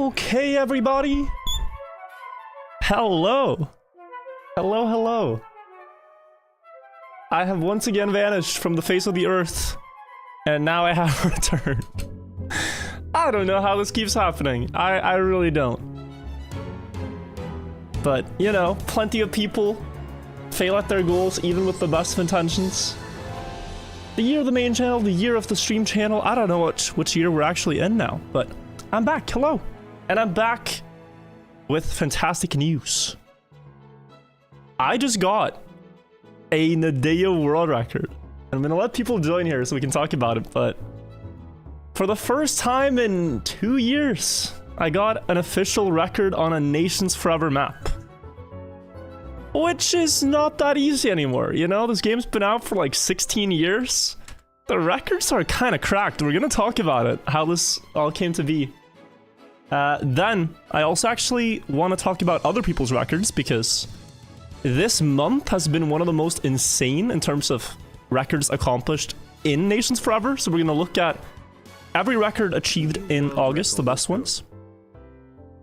Okay, everybody. Hello. Hello, hello. I have once again vanished from the face of the earth, and now I have returned. I don't know how this keeps happening. I really don't. But, you know, plenty of people fail at their goals even with the best of intentions. The year of the main channel, the year of the stream channel, I don't know which year we're actually in now, but I'm back, hello. And I'm back with fantastic news. I just got a Nadeo world record. I'm gonna let people join here so we can talk about it, but for the first time in 2 years, I got an official record on a Nations Forever map. Which is not that easy anymore, you know? This game's been out for like 16 years. The records are kind of cracked. We're gonna talk about it, how this all came to be. Then, I also actually want to talk about other people's records because this month has been one of the most insane in terms of records accomplished in Nations Forever. So we're gonna look at every record achieved in August, the best ones.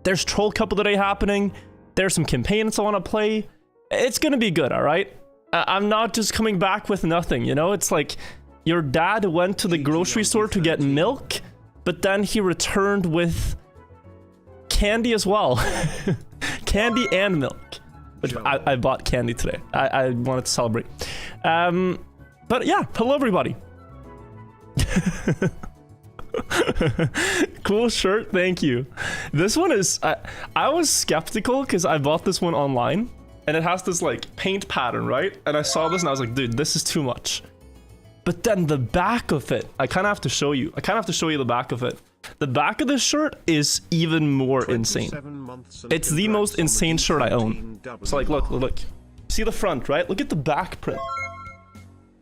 There's Troll Cup of the Day happening. There's some campaigns I want to play. It's gonna be good, alright? I'm not just coming back with nothing, you know? It's like your dad went to the grocery store to get milk, but then he returned with candy as well. Candy and milk. Which I bought candy today. I wanted to celebrate. But yeah, hello everybody. Cool shirt, thank you. This one is... I was skeptical because I bought this one online. And it has this like paint pattern, right? And I saw this and I was like, dude, this is too much. But then the back of it, I kind of have to show you. I kind of have to show you the back of it. The back of this shirt is even more insane. It's the most insane shirt I own. So like, look. See the front, right? Look at the back print.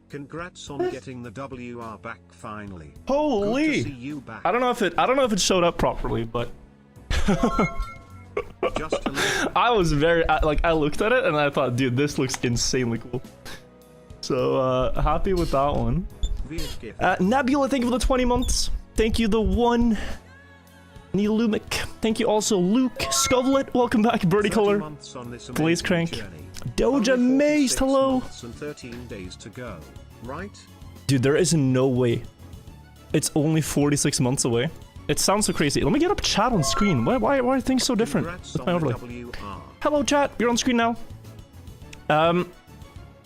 Congrats on getting the WR back finally. Holy! I don't know if it showed up properly, but I was very I looked at it and I thought, dude, this looks insanely cool. So happy with that one. Nebula, thank you for the 20 months. Thank you, the one. Neelumic. Thank you also, Luke. Skovlet, welcome back. Birdie Color. Blaze Crank. Doja Mace, hello. 13 days to go, right? Dude, there is no way. It's only 46 months away. It sounds so crazy. Let me get up chat on screen. Why are things so different with my overlay? Hello chat, you're on screen now.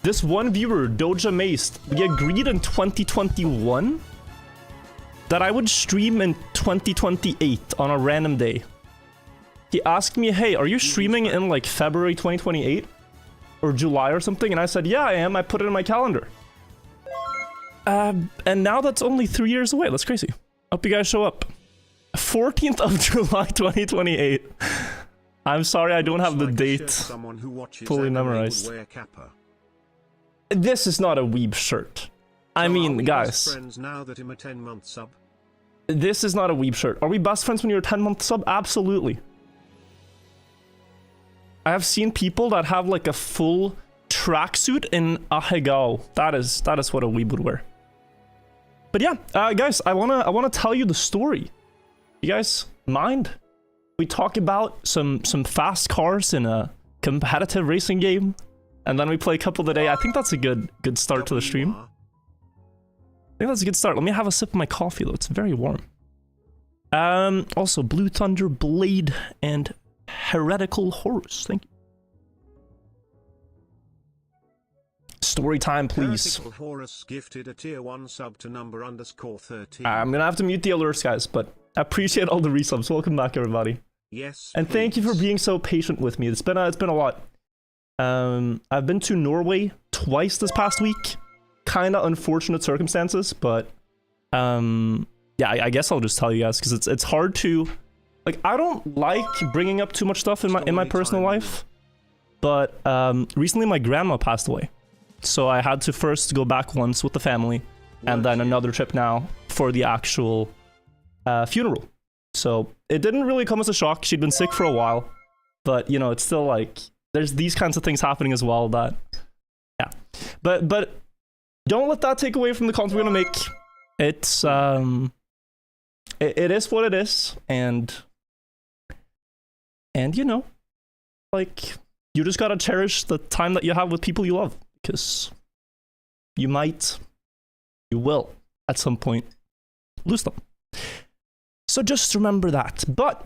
This one viewer, Doja Mace, we agreed in 2021 that I would stream in 2028 on a random day. He asked me, hey, are you streaming in like February 2028? Or July or something? And I said, yeah, I am. I put it in my calendar. And now that's only 3 years away. That's crazy. Hope you guys show up. 14th of July 2028. I'm sorry I don't have the date fully memorized. This is not a weeb shirt. I mean, guys. This is not a weeb shirt. Are we best friends when you're a 10-month sub? Absolutely. I have seen people that have like a full tracksuit in Ahegao. That is what a weeb would wear. But yeah, guys, I wanna tell you the story. You guys mind? We talk about some fast cars in a competitive racing game, and then we play a couple of the day. I think that's a good start to the stream. I think that's a good start. Let me have a sip of my coffee though. It's very warm. Also Blue Thunder, Blade, and Heretical Horus. Thank you. Story time, please. Horus gifted a tier 1 sub to number _13. I'm gonna have to mute the alerts, guys, but I appreciate all the resubs. Welcome back, everybody. Yes. And thank you for being so patient with me. It's been a lot. I've been to Norway twice this past week. Kinda unfortunate circumstances, but yeah, I guess I'll just tell you guys because it's hard to, like, I don't like bringing up too much stuff in my personal life, but recently my grandma passed away. So I had to first go back once with the family, and then another trip now for the actual funeral. So it didn't really come as a shock. She'd been sick for a while, but you know, it's still like there's these kinds of things happening as well that, yeah. But don't let that take away from the content we're gonna make. It's it is what it is, and And you know, like, you just gotta cherish the time that you have with people you love, because you will, at some point, lose them. So just remember that. But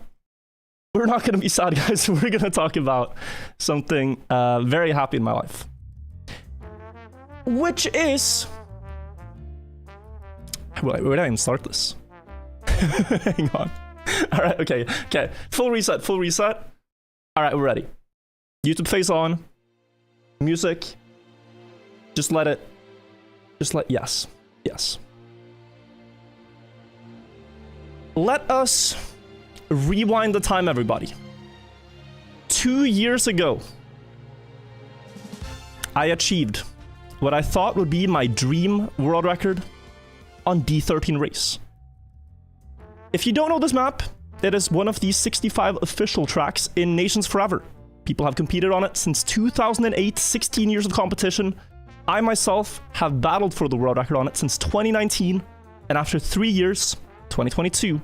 we're not gonna be sad, guys. We're gonna talk about something very happy in my life. Which is... Where did I even start this? Hang on. Alright, okay. Full reset. Alright, we're ready. YouTube face on. Music. Yes. Let us rewind the time, everybody. 2 years ago, I achieved what I thought would be my dream world record on D13-RACE. If you don't know this map, it is one of the 65 official tracks in Nations Forever. People have competed on it since 2008, 16 years of competition. I myself have battled for the world record on it since 2019, and after 3 years, 2022,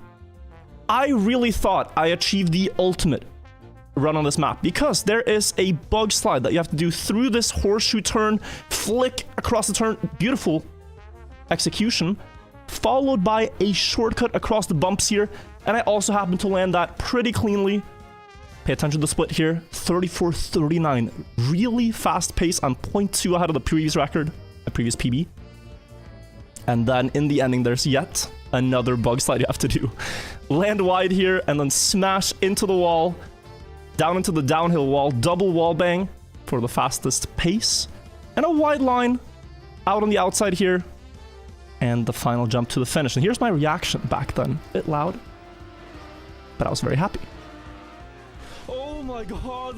I really thought I achieved the ultimate run on this map, because there is a bug slide that you have to do through this horseshoe turn, flick across the turn, beautiful execution, followed by a shortcut across the bumps here, and I also happen to land that pretty cleanly. Pay attention to the split here, 34-39, really fast pace. I'm 0.2 ahead of the previous record, the previous PB. And then in the ending, there's yet another bug slide you have to do. Land wide here, and then smash into the wall, down into the downhill wall, double wall bang for the fastest pace, and a wide line out on the outside here, and the final jump to the finish. And here's my reaction back then. A bit loud, but I was very happy. Oh my god!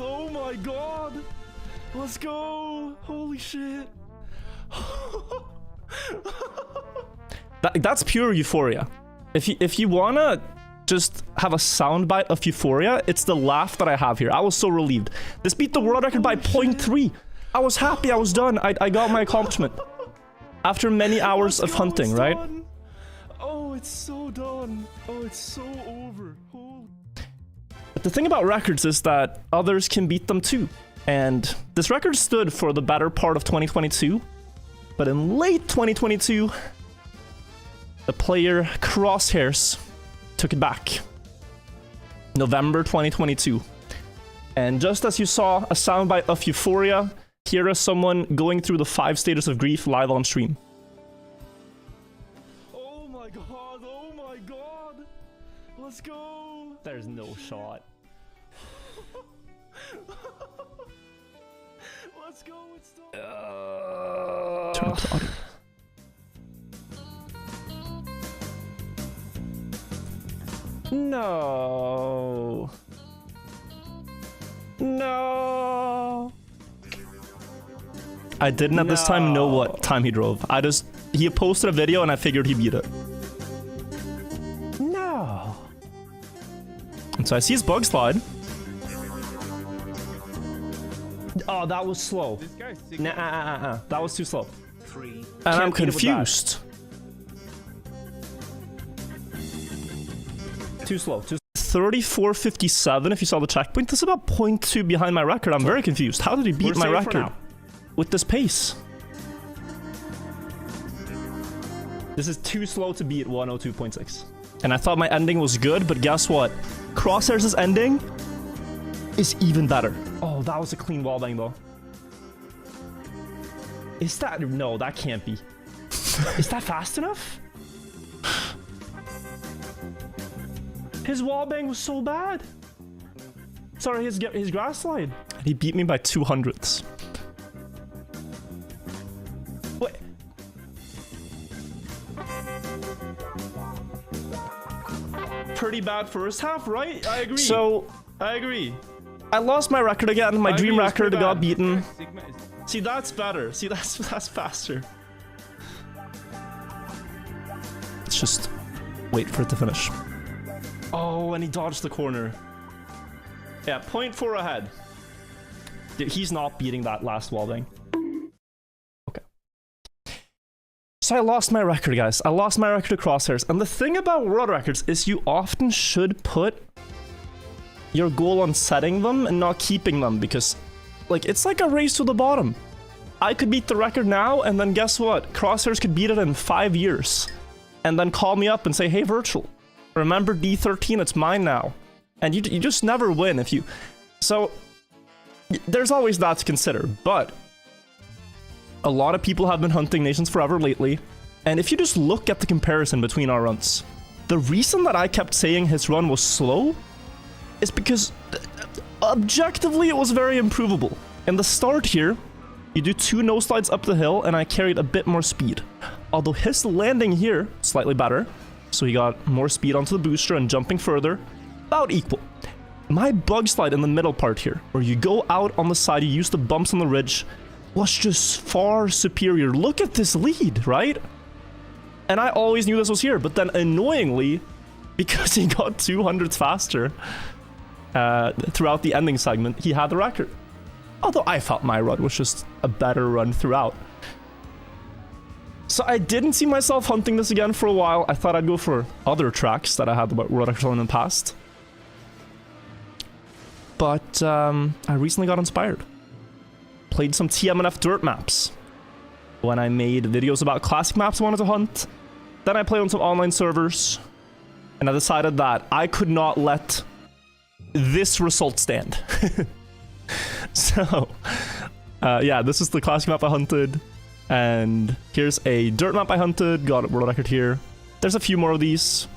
Let's go! Holy shit! That's pure euphoria. If you wanna just have a soundbite of euphoria, it's the laugh that I have here. I was so relieved. This beat the world record by 0.3. I was happy. I was done. I got my accomplishment. After many hours of hunting, right? Oh, it's so done. Oh, it's so over. Oh. But the thing about records is that others can beat them too. And this record stood for the better part of 2022. But in late 2022, the player Crosshairs took it back. November 2022. And just as you saw a soundbite of euphoria, here is someone going through the 5 stages of grief live on stream. Oh my god! Let's go! There's no shot. Let's go, it's done. Turn up the audio. No. I didn't at this time know what time he drove. He posted a video and I figured he beat it. No. And so I see his bug slide. Oh, that was slow. That was too slow. And I'm confused. Too slow. 34.57 if you saw the checkpoint. This is about 0.2 behind my record. I'm very confused. How did he beat my record with this pace? This is too slow to beat 102.6. And I thought my ending was good, but guess what? Crosshairs' ending is even better. Oh, that was a clean wallbang though. Is that... No, that can't be. Is that fast enough? His wallbang was so bad. Sorry, his grass slide. And he beat me by 200ths. Wait. Pretty bad first half, right? I agree. So, I agree. I lost my record again. My dream record got beaten. See, that's better. See, that's faster. Let's just wait for it to finish. Oh, and he dodged the corner. Yeah, 0.4 ahead. Dude, he's not beating that last wallbang. Okay. So I lost my record, guys. I lost my record to Crosshairs. And the thing about world records is you often should put your goal on setting them and not keeping them, because like it's like a race to the bottom. I could beat the record now, and then guess what? Crosshairs could beat it in 5 years. And then call me up and say, hey, Virtual, remember D13, it's mine now. And you just never win if you... So, there's always that to consider, but a lot of people have been hunting Nations Forever lately, and if you just look at the comparison between our runs, the reason that I kept saying his run was slow is because objectively it was very improvable. In the start here, you do 2 no slides up the hill, and I carried a bit more speed. Although his landing here, slightly better, so he got more speed onto the booster and jumping further, about equal. My bug slide in the middle part here, where you go out on the side, you use the bumps on the ridge, was just far superior. Look at this lead, right? And I always knew this was here, but then annoyingly, because he got 200s faster throughout the ending segment, he had the record. Although I felt my run was just a better run throughout. So I didn't see myself hunting this again for a while. I thought I'd go for other tracks that I had the world records on in the past. But I recently got inspired. Played some TMNF dirt maps. When I made videos about classic maps I wanted to hunt. Then I played on some online servers. And I decided that I could not let this result stand. So, yeah, this is the classic map I hunted. And here's a dirt map I hunted, got a world record here. There's a few more of these.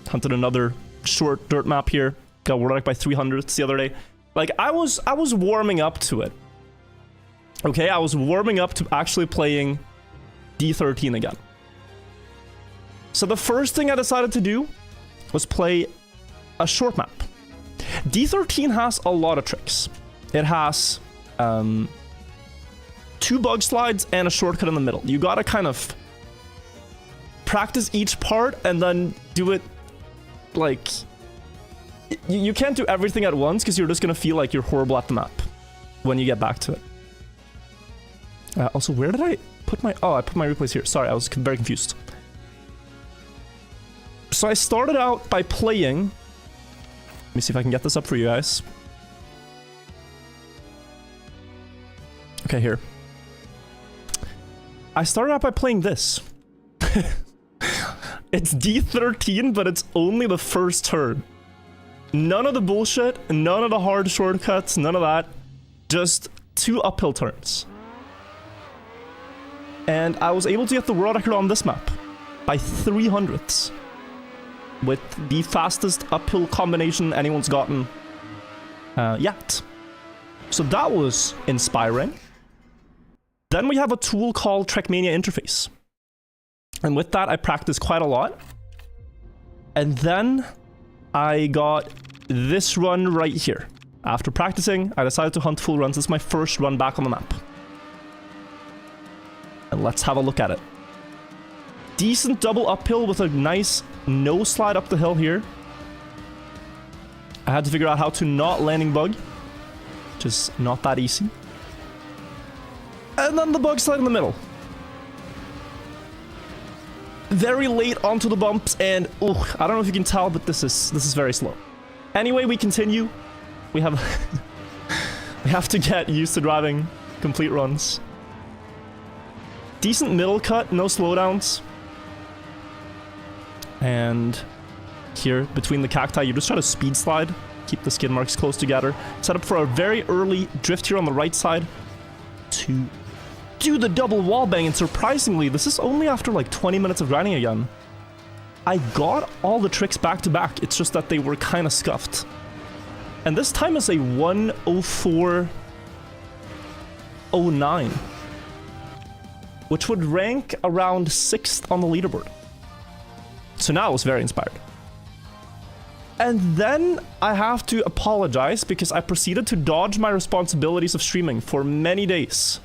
Hunted another short dirt map here, got world record by 300s the other day. Like, I was warming up to it. Okay, I was warming up to actually playing D13 again. So the first thing I decided to do was play a short map. D13 has a lot of tricks. It has 2 bug slides and a shortcut in the middle. You gotta kind of practice each part and then do it like... You can't do everything at once because you're just gonna feel like you're horrible at the map when you get back to it. Also, where did I put my... Oh, I put my replays here. Sorry, I was very confused. So I started out by playing... Let me see if I can get this up for you guys. Okay, here. I started out by playing this. It's D13, but it's only the first turn. None of the bullshit, none of the hard shortcuts, none of that. Just 2 uphill turns. And I was able to get the world record on this map by 300ths. With the fastest uphill combination anyone's gotten yet. So that was inspiring. Then we have a tool called Trackmania Interface. And with that, I practiced quite a lot. And then I got this run right here. After practicing, I decided to hunt full runs. This is my first run back on the map. And let's have a look at it. Decent double uphill with a nice no slide up the hill here. I had to figure out how to not landing bug, which is not that easy. And then the bug slide in the middle. Very late onto the bumps, and I don't know if you can tell, but this is very slow. Anyway, we continue. We have we have to get used to driving complete runs. Decent middle cut, no slowdowns. And here, between the cacti, you just try to speed slide. Keep the skid marks close together. Set up for a very early drift here on the right side to do the double wall bang. And surprisingly, this is only after like 20 minutes of grinding again. I got all the tricks back to back. It's just that they were kind of scuffed. And this time is a 1:04.09, which would rank around 6th on the leaderboard. So now I was very inspired. And then I have to apologize because I proceeded to dodge my responsibilities of streaming for many days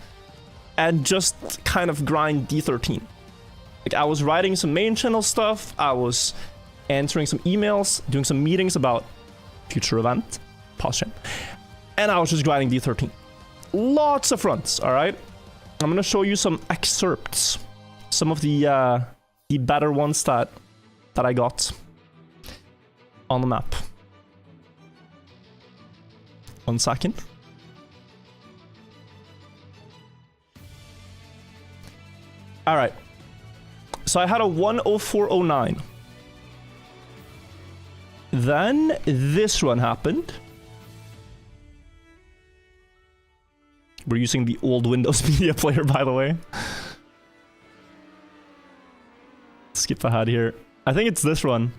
and just kind of grind D13. Like, I was writing some main channel stuff, I was answering some emails, doing some meetings about future event, pause stream, and I was just grinding D13. Lots of runs, alright? I'm gonna show you some excerpts, some of the better ones that I got on the map. 1 second. All right. So I had a 1:04:09. Then this run happened. We're using the old Windows Media Player, by the way. Skip ahead here. I think it's this run.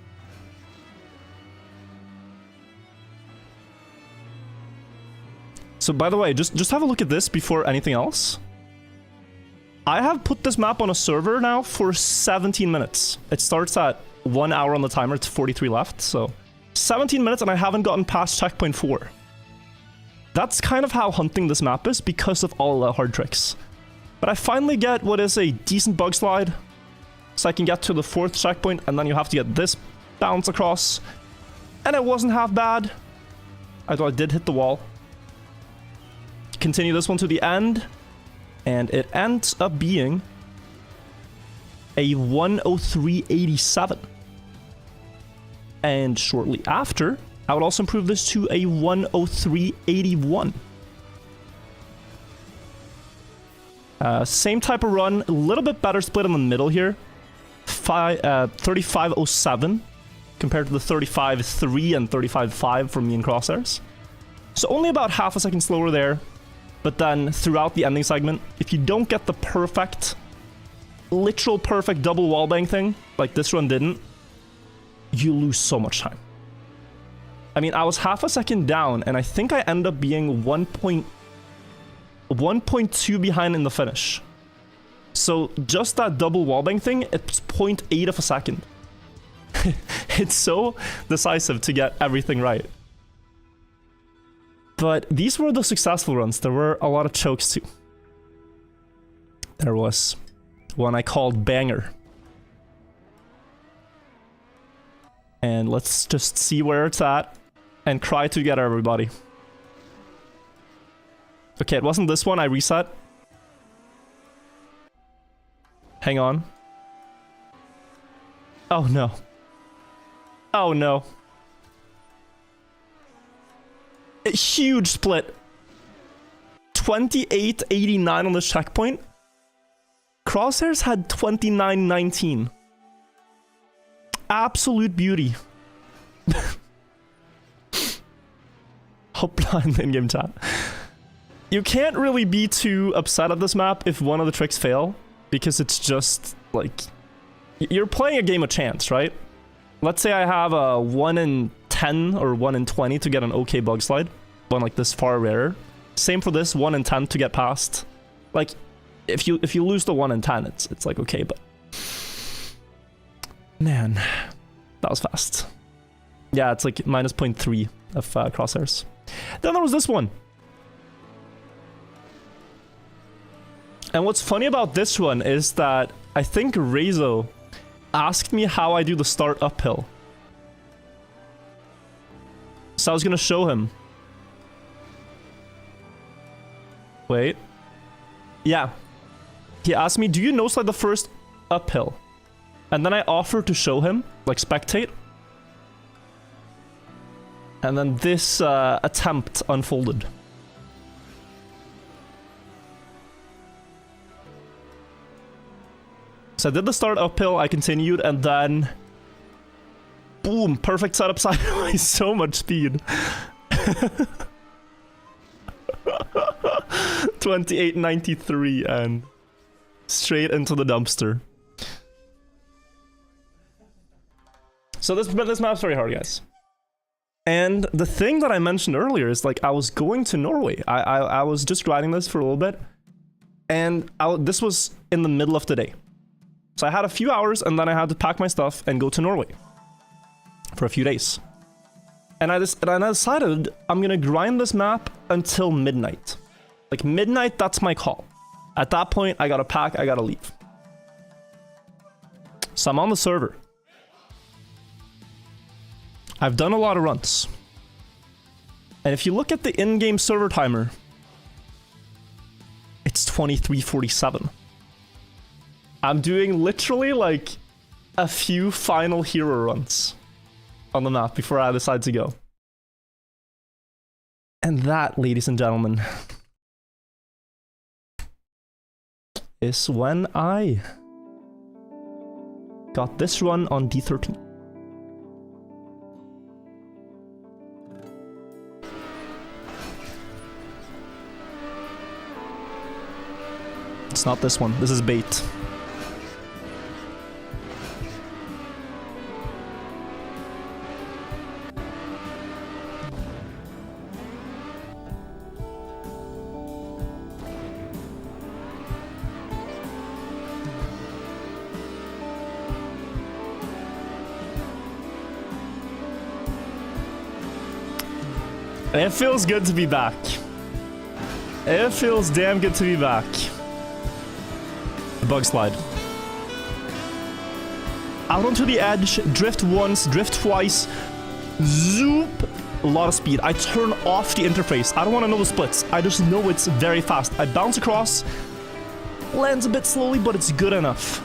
So by the way, just have a look at this before anything else. I have put this map on a server now for 17 minutes. It starts at 1 hour on the timer, it's 43 left, so 17 minutes and I haven't gotten past checkpoint 4. That's kind of how hunting this map is because of all the hard tricks. But I finally get what is a decent bug slide, so I can get to the 4th checkpoint and then you have to get this bounce across. And it wasn't half bad, although I did hit the wall. Continue this one to the end. And it ends up being a 1:03:87. And shortly after, I would also improve this to a 1:03:81. Same type of run, a little bit better split in the middle here. 35:07 compared to the 35:3 and 35:5 from me and Crosshairs. So only about half a second slower there. But then throughout the ending segment, if you don't get the perfect, literal perfect double wallbang thing, like this run didn't, you lose so much time. I mean, I was half a second down, and I think I end up being 1.2 behind in the finish. So just that double wallbang thing, it's 0.8 of a second. It's so decisive to get everything right. But these were the successful runs. There were a lot of chokes too. There was one I called Banger. And let's just see where it's at and cry together, everybody. Okay, it wasn't this one. I reset. Hang on. Oh no. Oh no. A huge split. 28:89 on this checkpoint. Crosshairs had 29:19. Absolute beauty. Hopline in-game chat. You can't really be too upset at this map if one of the tricks fail, because it's just like you're playing a game of chance, right? Let's say I have a 1 in 10 or 1 in 20 to get an okay bug slide, one like this far rarer. Same for this, 1 in 10 to get past. Like if you lose the 1 in 10, it's like okay, but man, that was fast. Yeah, it's like minus 0.3 of crosshairs. Then there was this one. And what's funny about this one is that I think Rezo asked me how I do the start uphill. So I was gonna show him. Wait. Yeah. He asked me, do you no slide the first uphill? And then I offered to show him, like spectate. And then this attempt unfolded. So I did the start uphill, I continued, and then boom, perfect setup sideways, so much speed. 28:93 and straight into the dumpster. So this map's very hard, guys. And the thing that I mentioned earlier is like I was going to Norway. I was just riding this for a little bit, and this was in the middle of the day. So I had a few hours, and then I had to pack my stuff and go to Norway for a few days. And I decided I'm gonna grind this map until midnight. Like midnight, that's my call. At that point, I gotta pack, I gotta leave. So I'm on the server. I've done a lot of runs. And if you look at the in-game server timer, it's 23:47. I'm doing literally like a few final hero runs on the map before I decide to go. And that, ladies and gentlemen, is when I got this run on D13. It's not this one. This is bait. It feels good to be back. It feels damn good to be back. The bug slide. Out onto the edge, drift once, drift twice, zoop, a lot of speed. I turn off the interface. I don't want to know the splits. I just know it's very fast. I bounce across, lands a bit slowly, but it's good enough.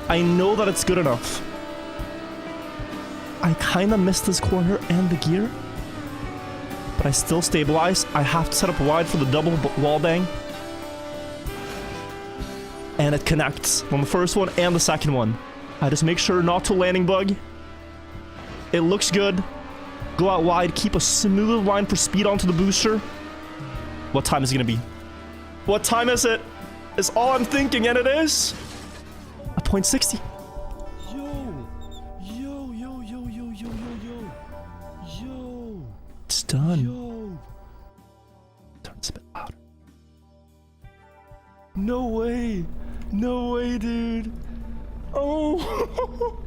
I know that it's good enough. I kind of missed this corner and the gear, but I still stabilize. I have to set up wide for the double wall bang. And it connects on the first one and the second one. I just make sure not to landing bug. It looks good. Go out wide, keep a smooth line for speed onto the booster. What time is it gonna be? What time is it? Is all I'm thinking, and it is a .60. Yo. It's done. Yo. Turn this a bit louder. No way. No way, dude. Oh.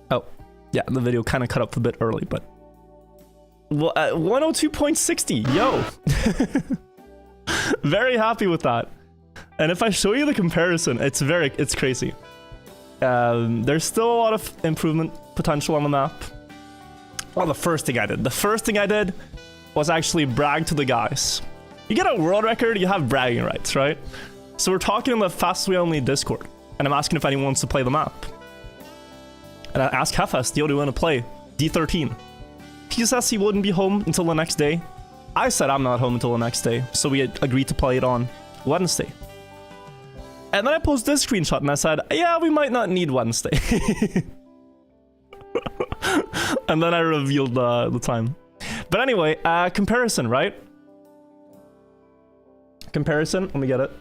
Oh, yeah, the video kind of cut up a bit early, but... Well, 102.60, yo! Very happy with that. And if I show you the comparison, it's crazy. There's still a lot of improvement potential on the map. Well, the first thing I did was actually brag to the guys. You get a world record, you have bragging rights, right? So we're talking in the Fast We Only Discord, and I'm asking if anyone wants to play the map. And I asked Hefest, yo, do you want to play D13? He says he wouldn't be home until the next day. I said I'm not home until the next day, so we agreed to play it on Wednesday. And then I posted this screenshot and I said, yeah, we might not need Wednesday. And then I revealed the time. But anyway, comparison, right? Comparison, let me get it.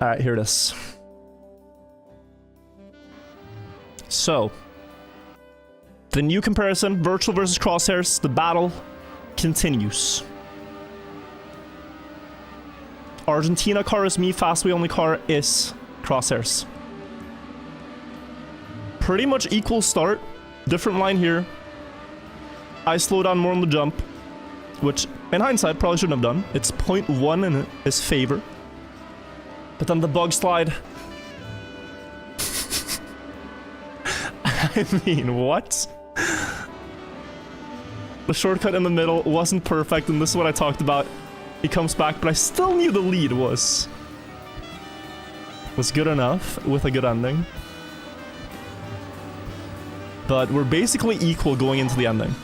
Alright, here it is. So, the new comparison, virtual versus crosshairs, the battle continues. Argentina car is me, Fast We Only car is crosshairs. Pretty much equal start, different line here. I slow down more on the jump, which in hindsight probably shouldn't have done. It's 0.1 in his favor. But then the bug slide. I mean, what? The shortcut in the middle wasn't perfect, and this is what I talked about. He comes back, but I still knew the lead was good enough with a good ending. But we're basically equal going into the ending.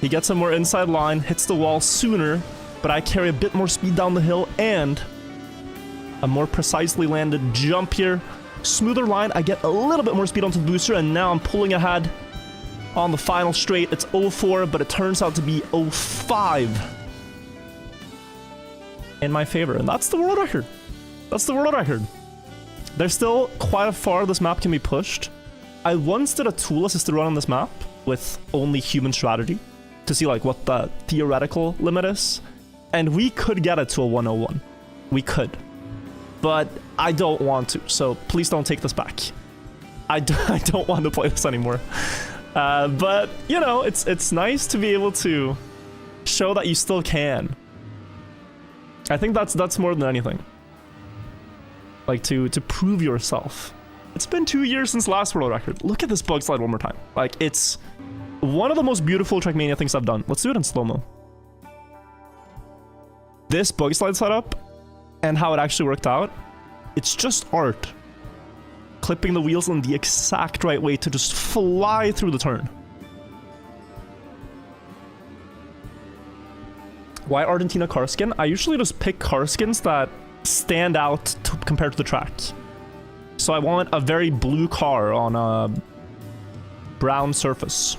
He gets a more inside line, hits the wall sooner, but I carry a bit more speed down the hill and a more precisely landed jump here. Smoother line, I get a little bit more speed onto the booster, and now I'm pulling ahead on the final straight. It's 04, but it turns out to be 05 in my favor, and that's the world record. That's the world record. There's still quite far this map can be pushed. I once did a tool-assisted run on this map with only human strategy to see like what the theoretical limit is, and we could get it to a 101. We could. But I don't want to, so please don't take this back. I don't want to play this anymore. But, you know, it's nice to be able to show that you still can. I think that's more than anything. Like, to prove yourself. It's been 2 years since last world record. Look at this bug slide one more time. Like, it's one of the most beautiful Trackmania things I've done. Let's do it in slow-mo. this bug slide setup and how it actually worked out, it's just art. Clipping the wheels in the exact right way to just fly through the turn. Why Argentina car skin? I usually just pick car skins that stand out compared to the track. So I want a very blue car on a brown surface.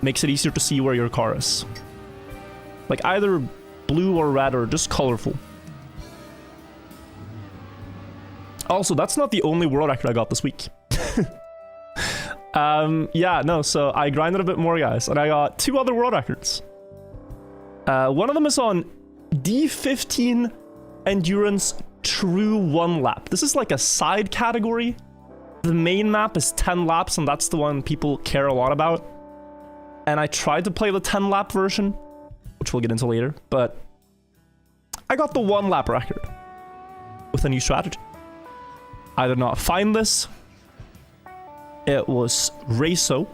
Makes it easier to see where your car is. Like either blue or red or just colorful. Also, that's not the only world record I got this week. Yeah, no, so I grinded a bit more, guys, and I got 2 other world records. One of them is on D13 Endurance True 1 Lap. This is like a side category. The main map is 10 laps, and that's the one people care a lot about. And I tried to play the 10 lap version, which we'll get into later, but I got the 1 lap record with a new strategy. I did not find this. It was RACE,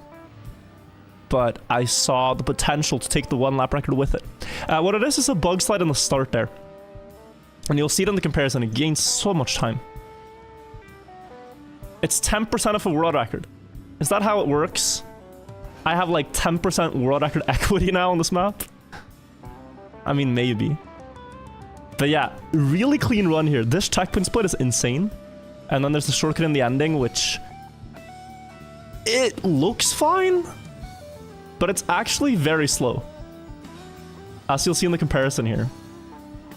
but I saw the potential to take the 1 lap record with it. What it is a bug slide in the start there. And you'll see it in the comparison, it gains so much time. It's 10% of a world record. Is that how it works? I have like 10% world record equity now on this map. I mean, maybe. But yeah, really clean run here. This checkpoint split is insane. And then there's the shortcut in the ending, which... it looks fine, but it's actually very slow. As you'll see in the comparison here.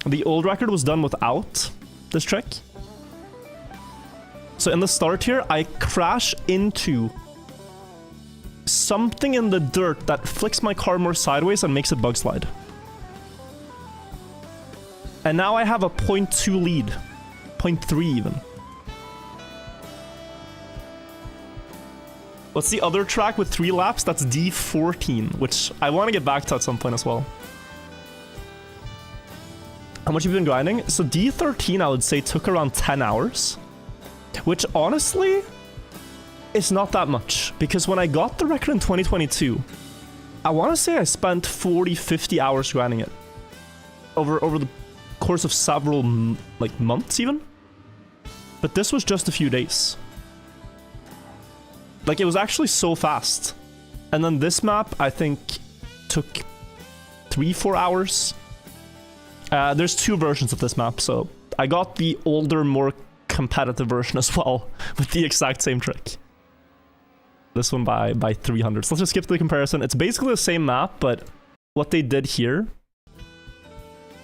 The old record was done without this trick. So in the start here, I crash into something in the dirt that flicks my car more sideways and makes it bug slide. And now I have a 0.2 lead. 0.3 even. What's the other track with 3 laps? That's D14, which I want to get back to at some point as well. How much have you been grinding? So D13, I would say, took around 10 hours. Which, honestly, is not that much. Because when I got the record in 2022, I want to say I spent 40, 50 hours grinding it. Over the course of several, like, months even. But this was just a few days. Like, it was actually so fast. And then this map, I think, took 3-4 hours. There's 2 versions of this map, so I got the older, more competitive version as well, with the exact same trick. This one by 300. So let's just skip the comparison. It's basically the same map, but what they did here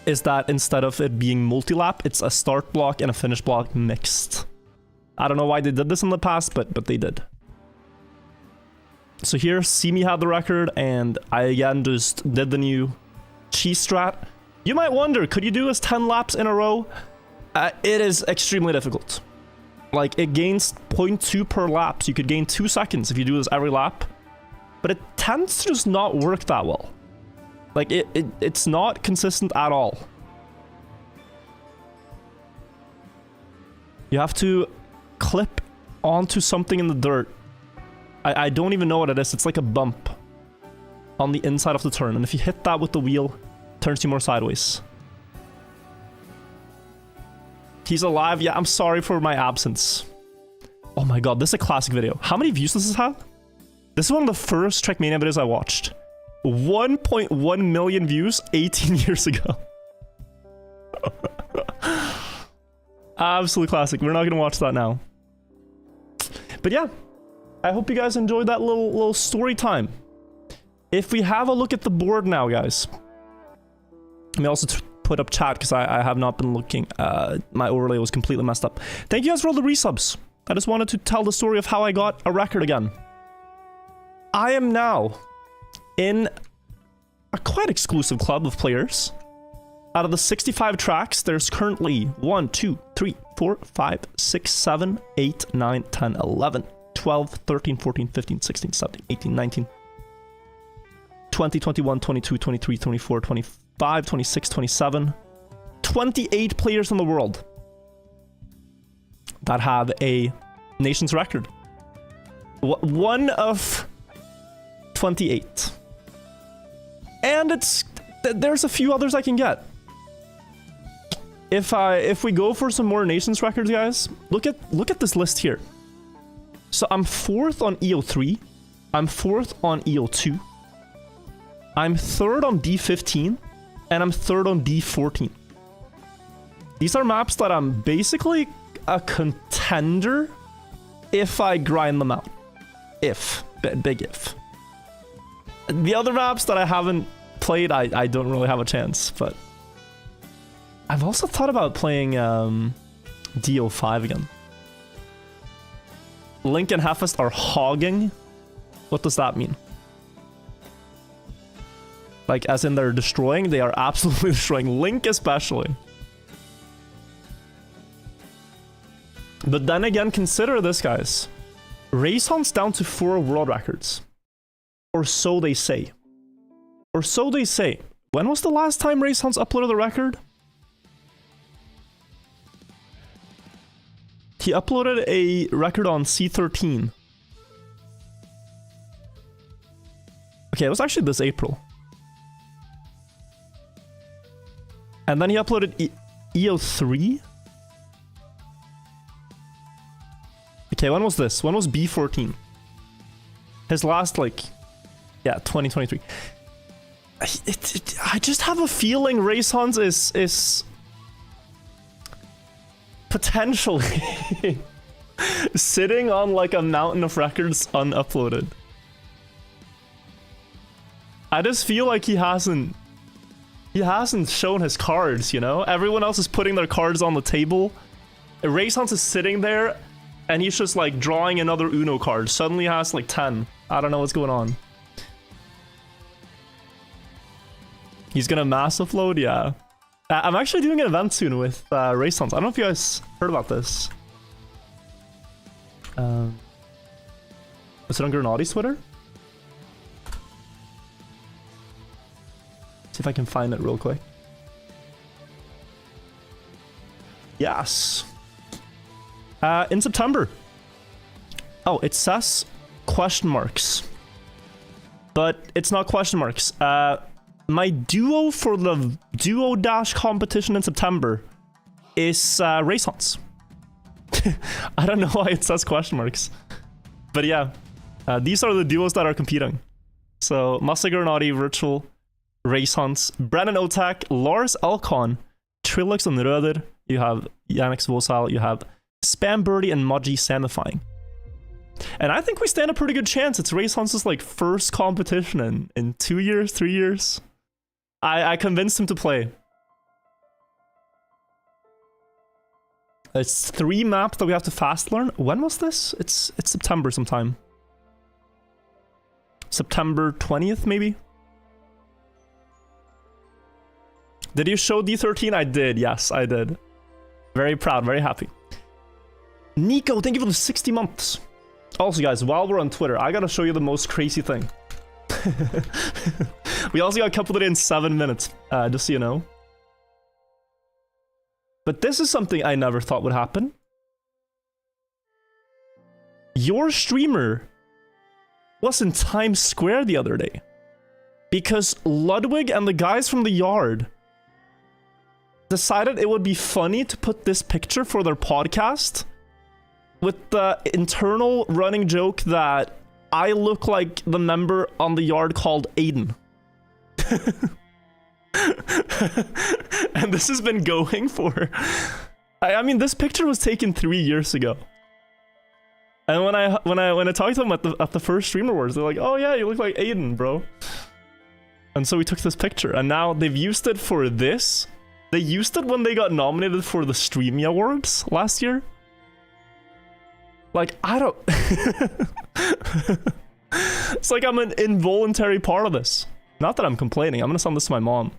is that instead of it being multi-lap, it's a start block and a finish block mixed. I don't know why they did this in the past, but they did. So here, Simi had the record, and I again just did the new cheese strat. You might wonder, could you do this 10 laps in a row? It is extremely difficult. Like, it gains 0.2 per lap, so you could gain 2 seconds if you do this every lap. But it tends to just not work that well. Like, it's not consistent at all. You have to clip onto something in the dirt. I don't even know what it is. It's like a bump on the inside of the turn. And if you hit that with the wheel, it turns you more sideways. He's alive. Yeah, I'm sorry for my absence. Oh my god, this is a classic video. How many views does this have? This is one of the first Trackmania videos I watched. 1.1 million views 18 years ago. Absolute classic. We're not going to watch that now. But yeah. I hope you guys enjoyed that little story time. If we have a look at the board now, guys. Let me also put up chat because I have not been looking. My overlay was completely messed up. Thank you guys for all the resubs. I just wanted to tell the story of how I got a record again. I am now in a quite exclusive club of players. Out of the 65 tracks, there's currently 1, 2, 3, 4, 5, 6, 7, 8, 9, 10, 11. 12, 13, 14, 15, 16, 17, 18, 19, 20, 21, 22, 23, 24, 25, 26, 27, 28 players in the world that have a nation's record. One of 28. And there's a few others I can get. if we go for some more nations records, guys, look at this list here. So I'm 4th on EO3, I'm 4th on EO2, I'm 3rd on D15, and I'm 3rd on D14. These are maps that I'm basically a contender if I grind them out. If. Big if. The other maps that I haven't played, I don't really have a chance, but I've also thought about playing DO5 again. Link and Hefest are hogging. What does that mean? Like, as in they're destroying? They are absolutely destroying. Link especially. But then again, consider this, guys. Race Hunt's down to 4 world records. Or so they say. Or so they say. When was the last time Race Hunt's uploaded a record? He uploaded a record on C13. Okay, it was actually this April. And then he uploaded EO3. Okay, when was this? When was B14? His last, like... Yeah, 2023. I just have a feeling Race Hunt is potentially sitting on like a mountain of records unuploaded. I just feel like he hasn't shown his cards, you know? Everyone else is putting their cards on the table. Race Hunt is sitting there and he's just like drawing another Uno card. Suddenly he has like 10. I don't know what's going on. He's gonna massive load, yeah. I'm actually doing an event soon with Race Hunt. I don't know if you guys heard about this. Is it on Grenadi's Twitter? See if I can find it real quick. Yes. In September. Oh, it says question marks. But it's not question marks. My duo for the duo dash competition in September is Race Hunts. I don't know why it says question marks. But yeah, these are the duos that are competing. So Massacre Naughty, Virtual, Race Hunts, Brennan Otak, Lars Elkon, Trilix and Röder, you have Yannick Svosal, you have Spam Birdie and Mudgy Samifying. And I think we stand a pretty good chance. It's Race Hunts' like first competition in 2 years, 3 years. I convinced him to play. It's 3 maps that we have to fast learn. When was this? It's September sometime. September 20th, maybe? Did you show D13? I did, yes, I did. Very proud, very happy. Nico, thank you for the 60 months. Also, guys, while we're on Twitter, I gotta show you the most crazy thing. We also got coupled in 7 minutes, just so you know. But this is something I never thought would happen. Your streamer was in Times Square the other day. Because Ludwig and the guys from the yard decided it would be funny to put this picture for their podcast with the internal running joke that I look like the member on the yard called Aiden. And this has been going for... I mean, this picture was taken 3 years ago. And when I talked to them at the first Stream Awards, they're like, "Oh yeah, you look like Aiden, bro." And so we took this picture, and now they've used it for this. They used it when they got nominated for the Streamy Awards last year. Like, I don't... It's like I'm an involuntary part of this. Not that I'm complaining. I'm gonna send this to my mom.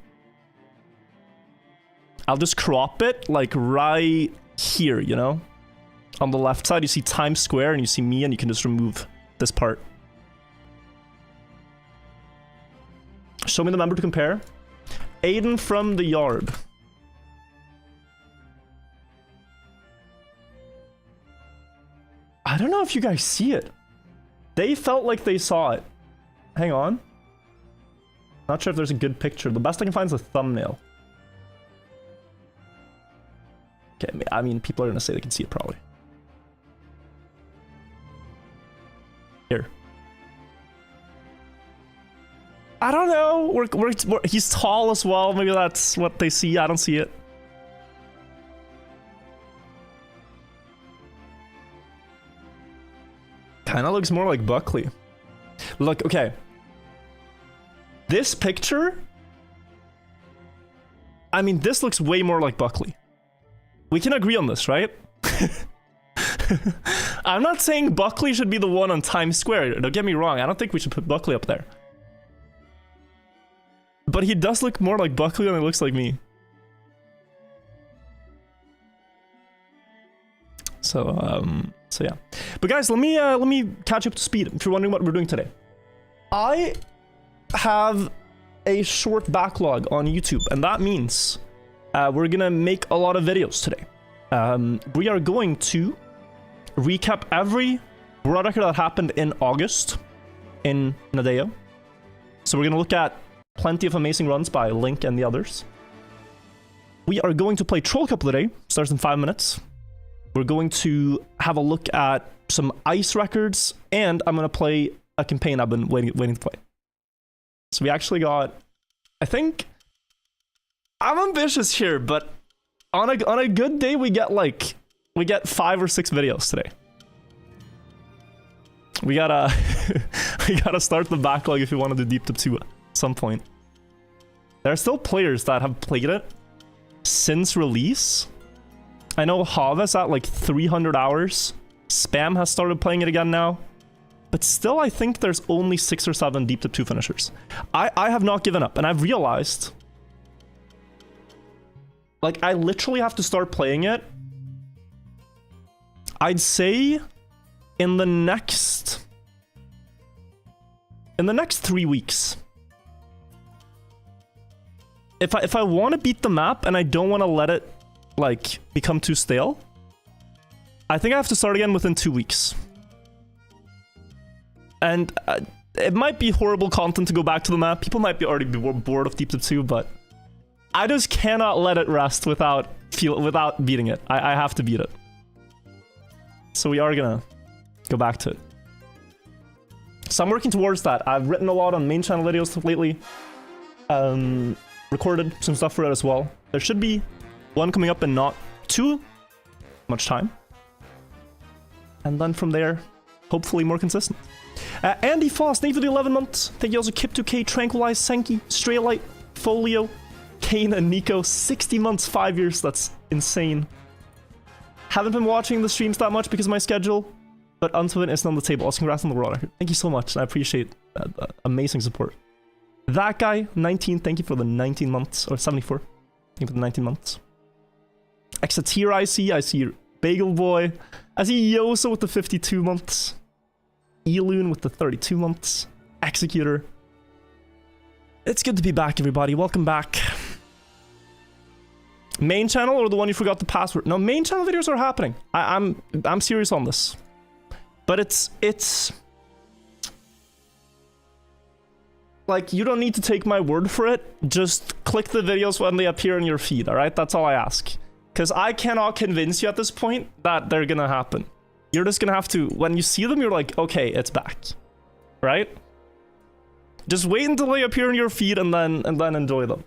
I'll just crop it, like, right here, you know? On the left side, you see Times Square, and you see me, and you can just remove this part. Show me the member to compare. Aiden from the yard. I don't know if you guys see it. They felt like they saw it. Hang on. Not sure if there's a good picture. The best I can find is a thumbnail. Okay, I mean, people are gonna say they can see it probably. Here. I don't know. He's tall as well. Maybe that's what they see. I don't see it. Kind of looks more like Buckley. Look, okay. This picture... I mean, this looks way more like Buckley. We can agree on this, right? I'm not saying Buckley should be the one on Times Square. Don't get me wrong. I don't think we should put Buckley up there. But he does look more like Buckley than he looks like me. So yeah. But guys, let me catch up to speed if you're wondering what we're doing today. I have a short backlog on YouTube, and that means we're gonna make a lot of videos today. We are going to recap every world record that happened in August in Nadeo. So we're gonna look at plenty of amazing runs by Link and the others. We are going to play Troll Cup today. Starts in 5 minutes. We're going to have a look at some ice records, and I'm gonna play a campaign I've been waiting to play. So we actually got, I think, I'm ambitious here, but on a good day we get 5 or 6 videos today. We gotta we gotta start the backlog if we want to do Deep Tip 2 at some point. There are still players that have played it since release. I know Hava's at like 300 hours. Spam has started playing it again now. But still, I think there's only 6 or 7 Deep Tip 2 finishers. I have not given up, and I've realized... Like, I literally have to start playing it. I'd say in the next 3 weeks. If I want to beat the map and I don't want to let it, like, become too stale, I think I have to start again within 2 weeks. And it might be horrible content to go back to the map. People might be already bored of Deep Tip 2, but I just cannot let it rest without beating it. I have to beat it. So we are gonna go back to it. So I'm working towards that. I've written a lot on main channel videos lately. Recorded some stuff for it as well. There should be one coming up in not too much time. And then from there, hopefully more consistent. Andy Foss, thank you for the 11 months. Thank you also Kip2K, Tranquilize, Senki, Straylight, Folio, Kane, and Nico. 60 months, 5 years. That's insane. Haven't been watching the streams that much because of my schedule, but Until isn't on the table. Also, congrats on the world record. Thank you so much. I appreciate that amazing support. That guy, 19. Thank you for the 19 months, or 74. Thank you for the 19 months. Exatir, I see Bagel Boy. I see Yosa with the 52 months. Eloon with the 32 months. Executor. It's good to be back, everybody. Welcome back. Main channel or the one you forgot the password? No, main channel videos are happening. I'm serious on this. But it's like, you don't need to take my word for it. Just click the videos when they appear in your feed, alright? That's all I ask. Because I cannot convince you at this point that they're gonna happen. You're just gonna have to, when you see them, you're like, okay, it's back. Right? Just wait until they appear in your feed and then enjoy them.